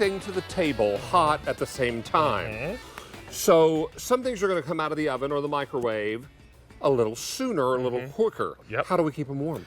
everything to the table hot at the same time. So some things are going to come out of the oven or the microwave a little sooner, a little quicker. Yep. How do we keep them warm?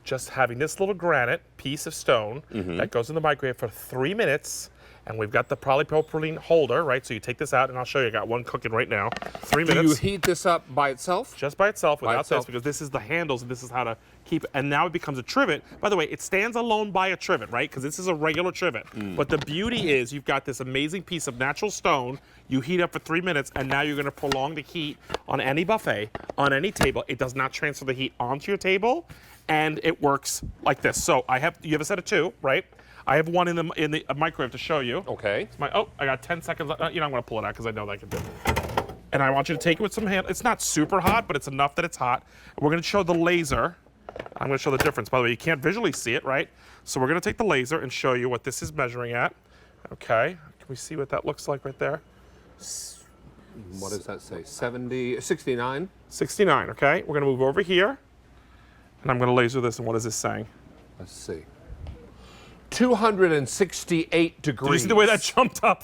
Just having this little granite piece of stone that goes in the microwave for 3 minutes. And we've got the polypropylene holder, right? So you take this out, and I'll show you. I got one cooking right now. 3 minutes. Do you heat this up by itself? Just by itself, without this, because this is the handles, and this is how to keep it. And now it becomes a trivet. By the way, it stands alone by a trivet, right? Because this is a regular trivet. But the beauty is you've got this amazing piece of natural stone. You heat up for 3 minutes, and now you're going to prolong the heat on any buffet, on any table. It does not transfer the heat onto your table, and it works like this. So you have a set of 2, right? I have one in the microwave to show you. Okay. I got 10 seconds left. I'm going to pull it out because I know that I can do it. And I want you to take it with some hand. It's not super hot, but it's enough that it's hot. We're going to show the laser. I'm going to show the difference. By the way, you can't visually see it, right? So we're going to take the laser and show you what this is measuring at. Okay. Can we see what that looks like right there? What does that say? 69? 69, okay. We're going to move over here. And I'm going to laser this. And what is this saying? Let's see. 268 degrees. Did you see the way that jumped up?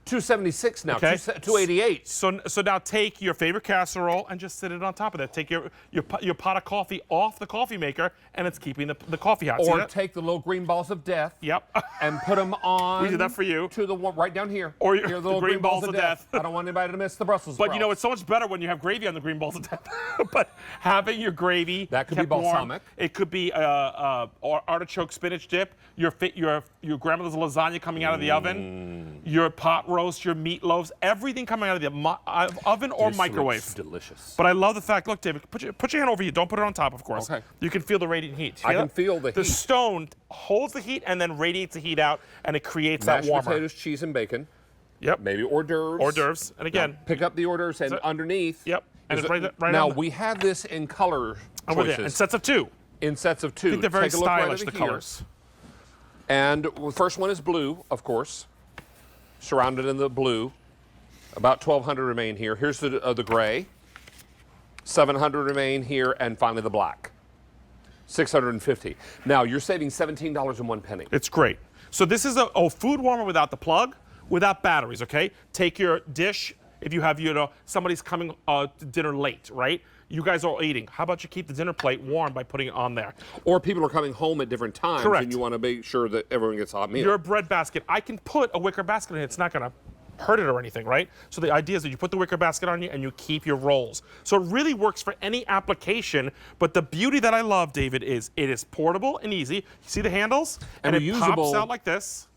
276 now, Okay. 288. So now take your favorite casserole and just sit it on top of that. Take your pot of coffee off the coffee maker, and it's keeping the coffee hot. Or take the little green balls of death. Yep. And put them on. We did that for you. To the one right down here. Or here, the little green balls of death. I don't want anybody to miss the Brussels sprouts. But you know, it's so much better when you have gravy on the green balls of death. But having your gravy that could be kept warm, balsamic. it could be artichoke spinach dip. Your grandmother's lasagna coming out of the oven. Your pot roast, your meatloaves, everything coming out of the oven or microwave. Delicious. But I love the fact. Look, David, put your hand over here. Don't put it on top, of course. Okay. You can feel the radiant heat. I can feel the heat. The stone holds the heat and then radiates the heat out, and it creates that warmer. Mashed potatoes, cheese, and bacon. Yep. Maybe hors d'oeuvres. Hors d'oeuvres. And again, now, pick up the hors d'oeuvres and underneath. Yep. And it's right now on we have this in color over choices. there. In sets of 2. In sets of 2. I think they're very Take a look right stylish, over the here. colors. And the first one is blue, of course. Surrounded in the blue. About 1,200 remain here. Here's the gray. 700 remain here, and finally the black. 650. Now you're saving $17.01. It's great. So this is a food warmer without the plug, without batteries. Okay. Take your dish. If you have somebody's coming to dinner late, right? You guys are eating. How about you keep the dinner plate warm by putting it on there? Or people are coming home at different times, Correct. And you want to make sure that everyone gets a hot meal. Your bread basket. I can put a wicker basket in it. It's not going to hurt it or anything, right? So the idea is that you put the wicker basket on you and you keep your rolls. So it really works for any application, but the beauty that I love, David, is it is portable and easy. You see the handles? And it pops out like this.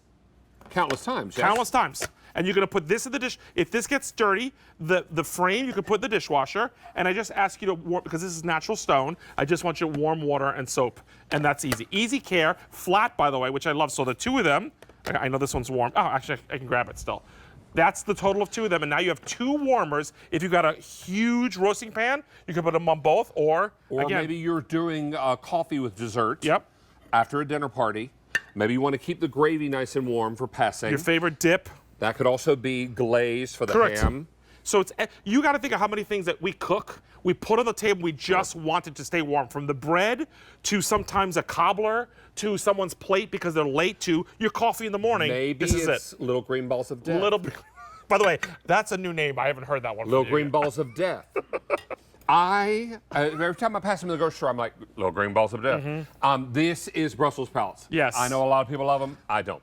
Countless times, yes? Countless times. And you're going to put this in the dish. If this gets dirty, the frame you can put in the dishwasher. And I just ask you to warm, because this is natural stone, I just want you to warm water and soap. And that's easy. Easy care, flat, by the way, which I love. So the 2 of them, I know this one's warm. Oh, actually, I can grab it still. That's the total of 2 of them, and now you have 2 warmers. If you've got a huge roasting pan, you can put them on both, or again, maybe you're doing coffee with dessert. Yep. After a dinner party. Maybe you want to keep the gravy nice and warm for passing. Your favorite dip. That could also be glaze for the Correct. ham. So you got to think of how many things that we cook, we put on the table, we just want it to stay warm. From the bread to sometimes a cobbler to someone's plate because they're late to your coffee in the morning. Maybe this is it's little green balls of death. By the way, that's a new name. I haven't heard that one. Little green balls of death. Every time I pass them in the grocery store, I'm like, little green balls of death. This is Brussels sprouts. Yes. I know a lot of people love them. I don't.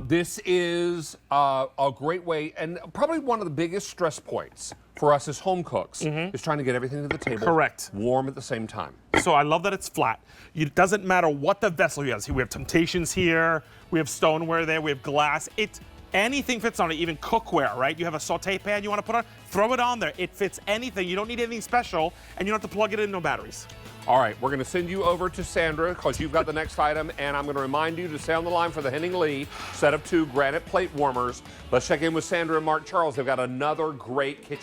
This is a great way, and probably one of the biggest stress points for us as home cooks is trying to get everything to the table Correct. warm at the same time. So I love that it's flat. It doesn't matter what the vessel you have. We have Temptations here. We have stoneware there. We have glass. Anything fits on it, even cookware, right? You have a saute pan you want to put on, throw it on there. It fits anything. You don't need anything special, and you don't have to plug it in, no batteries. All right, we're going to send you over to Sandra because you've got the next item, and I'm going to remind you to stay on the line for the Henning Lee set of 2 granite plate warmers. Let's check in with Sandra and Mark Charles. They've got another great kitchen.